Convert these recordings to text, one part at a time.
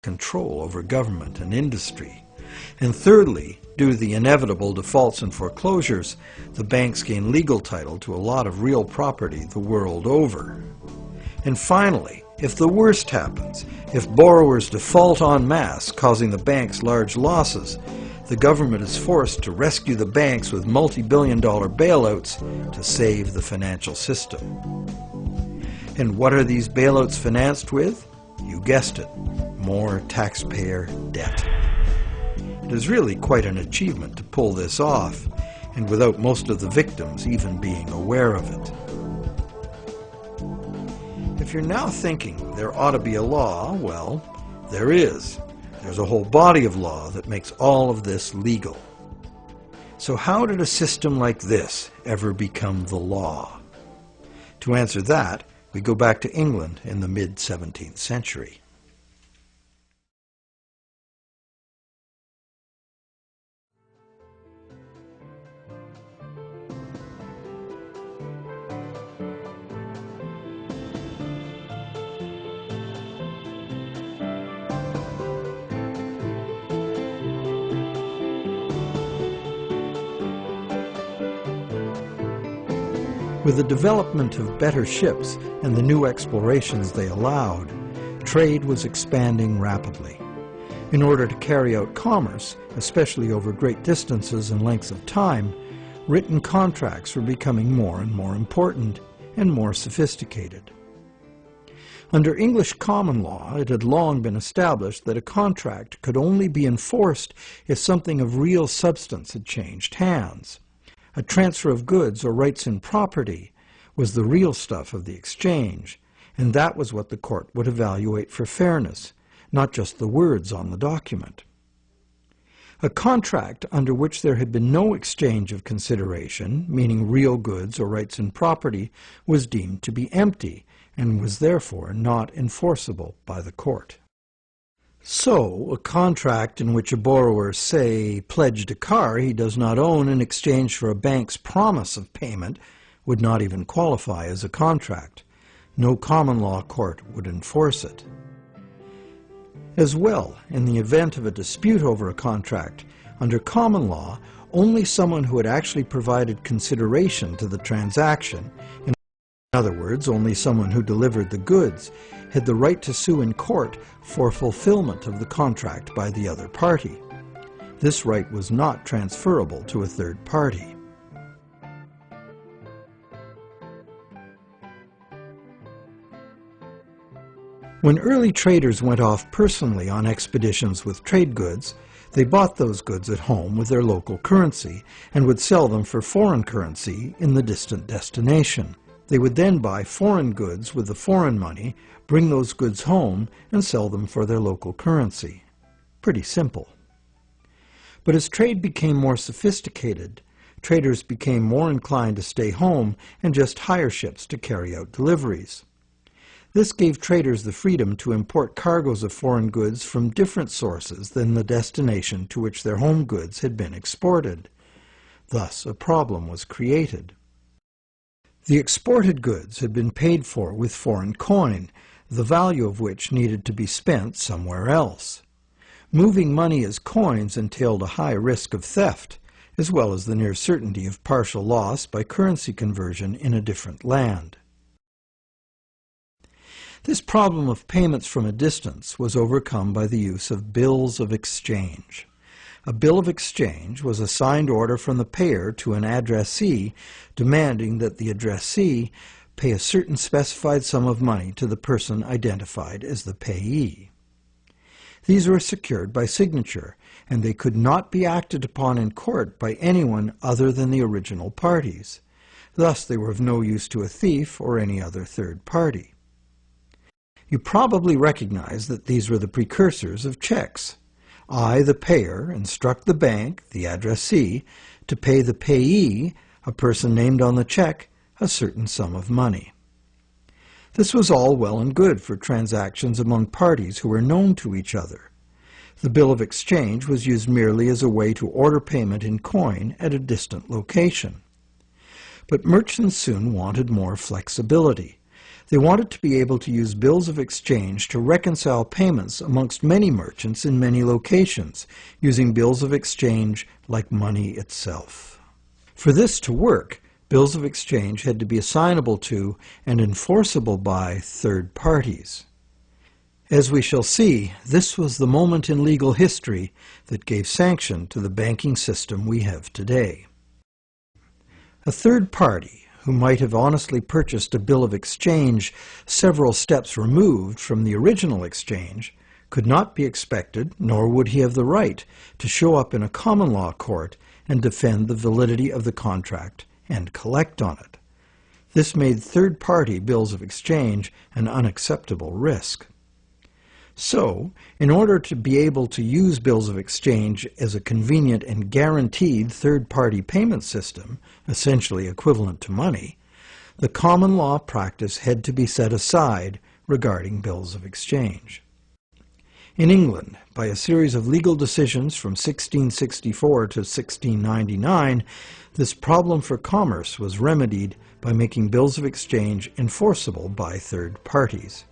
control over government and industry. And thirdly, due to the inevitable defaults and foreclosures, the banks gain legal title to a lot of real property the world over. And finally, if the worst happens, if borrowers default en masse, causing the banks large losses, the government is forced to rescue the banks with multi-billion-dollar bailouts to save the financial system. And what are these bailouts financed with? You guessed it, more taxpayer debt. It is really quite an achievement to pull this off, and without most of the victims even being aware of it. If you're now thinking there ought to be a law, well, there is. There's a whole body of law that makes all of this legal. So how did a system like this ever become the law? To answer that, we go back to England in the mid-17th century. With the development of better ships and the new explorations they allowed, trade was expanding rapidly. In order to carry out commerce, especially over great distances and lengths of time, written contracts were becoming more and more important and more sophisticated. Under English common law, it had long been established that a contract could only be enforced if something of real substance had changed hands. A transfer of goods or rights in property was the real stuff of the exchange, and that was what the court would evaluate for fairness, not just the words on the document. A contract under which there had been no exchange of consideration, meaning real goods or rights in property, was deemed to be empty and was therefore not enforceable by the court. So, a contract in which a borrower, say, pledged a car he does not own in exchange for a bank's promise of payment would not even qualify as a contract. No common law court would enforce it. As well, in the event of a dispute over a contract, under common law, only someone who had actually provided consideration to the transaction, in other words, only someone who delivered the goods, had the right to sue in court for fulfillment of the contract by the other party. This right was not transferable to a third party. When early traders went off personally on expeditions with trade goods, they bought those goods at home with their local currency and would sell them for foreign currency in the distant destination. They would then buy foreign goods with the foreign money, bring those goods home, and sell them for their local currency. Pretty simple. But as trade became more sophisticated, traders became more inclined to stay home and just hire ships to carry out deliveries. This gave traders the freedom to import cargoes of foreign goods from different sources than the destination to which their home goods had been exported. Thus, a problem was created. The exported goods had been paid for with foreign coin, the value of which needed to be spent somewhere else. Moving money as coins entailed a high risk of theft, as well as the near certainty of partial loss by currency conversion in a different land. This problem of payments from a distance was overcome by the use of bills of exchange. A bill of exchange was a signed order from the payer to an addressee demanding that the addressee pay a certain specified sum of money to the person identified as the payee. These were secured by signature, and they could not be acted upon in court by anyone other than the original parties. Thus, they were of no use to a thief or any other third party. You probably recognize that these were the precursors of checks. I, the payer, instruct the bank, the addressee, to pay the payee, a person named on the check, a certain sum of money. This was all well and good for transactions among parties who were known to each other. The bill of exchange was used merely as a way to order payment in coin at a distant location. But merchants soon wanted more flexibility. They wanted to be able to use bills of exchange to reconcile payments amongst many merchants in many locations, using bills of exchange like money itself. For this to work, bills of exchange had to be assignable to and enforceable by third parties. As we shall see, this was the moment in legal history that gave sanction to the banking system we have today. A third party, who might have honestly purchased a bill of exchange several steps removed from the original exchange, could not be expected, nor would he have the right, to show up in a common law court and defend the validity of the contract and collect on it. This made third-party bills of exchange an unacceptable risk. So, in order to be able to use bills of exchange as a convenient and guaranteed third-party payment system, essentially equivalent to money, the common law practice had to be set aside regarding bills of exchange. In England, by a series of legal decisions from 1664 to 1699, this problem for commerce was remedied by making bills of exchange enforceable by third parties.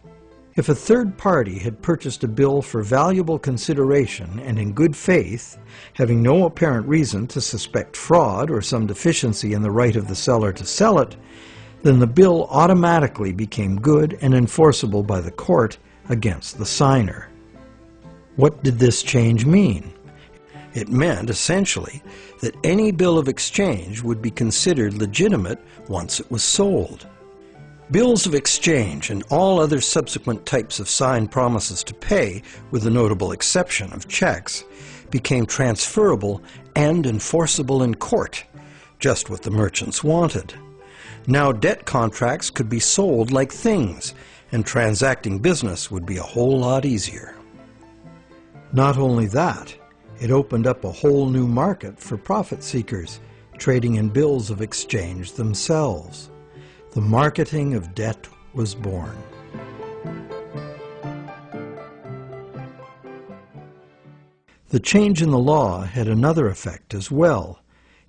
If a third party had purchased a bill for valuable consideration and in good faith, having no apparent reason to suspect fraud or some deficiency in the right of the seller to sell it, then the bill automatically became good and enforceable by the court against the signer. What did this change mean? It meant, essentially, that any bill of exchange would be considered legitimate once it was sold. Bills of exchange and all other subsequent types of signed promises to pay, with the notable exception of checks, became transferable and enforceable in court, just what the merchants wanted. Now debt contracts could be sold like things, and transacting business would be a whole lot easier. Not only that, it opened up a whole new market for profit seekers, trading in bills of exchange themselves. The marketing of debt was born. The change in the law had another effect as well.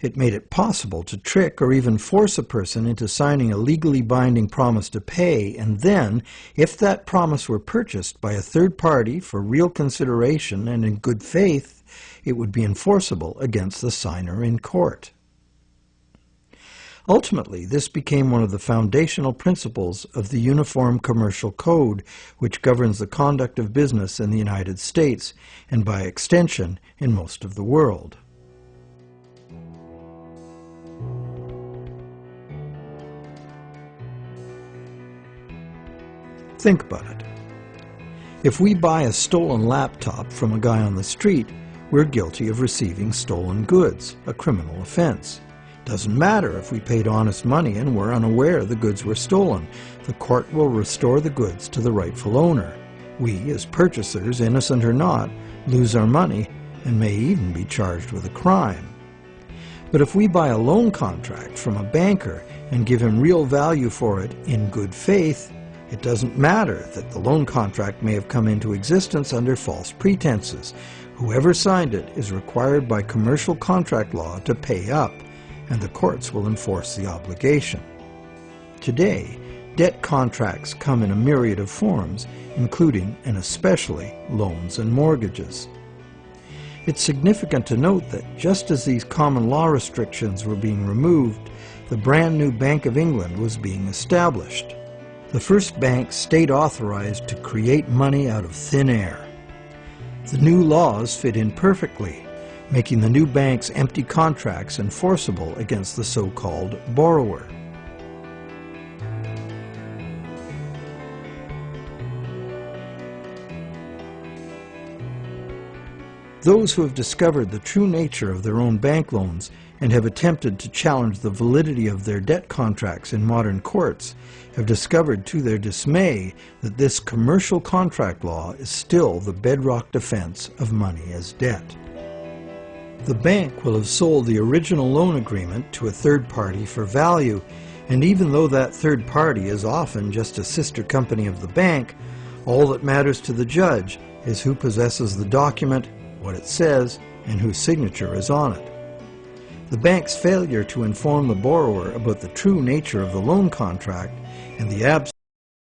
It made it possible to trick or even force a person into signing a legally binding promise to pay, and then, if that promise were purchased by a third party for real consideration and in good faith, it would be enforceable against the signer in court. Ultimately, this became one of the foundational principles of the Uniform Commercial Code, which governs the conduct of business in the United States, and by extension, in most of the world. Think about it. If we buy a stolen laptop from a guy on the street, we're guilty of receiving stolen goods, a criminal offense. Doesn't matter if we paid honest money and were unaware the goods were stolen. The court will restore the goods to the rightful owner. We, as purchasers, innocent or not, lose our money and may even be charged with a crime. But if we buy a loan contract from a banker and give him real value for it in good faith, it doesn't matter that the loan contract may have come into existence under false pretenses. Whoever signed it is required by commercial contract law to pay up, and the courts will enforce the obligation. Today, debt contracts come in a myriad of forms, including and especially loans and mortgages. It's significant to note that just as these common law restrictions were being removed, the brand new Bank of England was being established. The first bank state-authorized to create money out of thin air. The new laws fit in perfectly, making the new bank's empty contracts enforceable against the so-called borrower. Those who have discovered the true nature of their own bank loans and have attempted to challenge the validity of their debt contracts in modern courts have discovered to their dismay that this commercial contract law is still the bedrock defense of money as debt. The bank will have sold the original loan agreement to a third party for value, and even though that third party is often just a sister company of the bank, all that matters to the judge is who possesses the document, what it says, and whose signature is on it. The bank's failure to inform the borrower about the true nature of the loan contract and the absence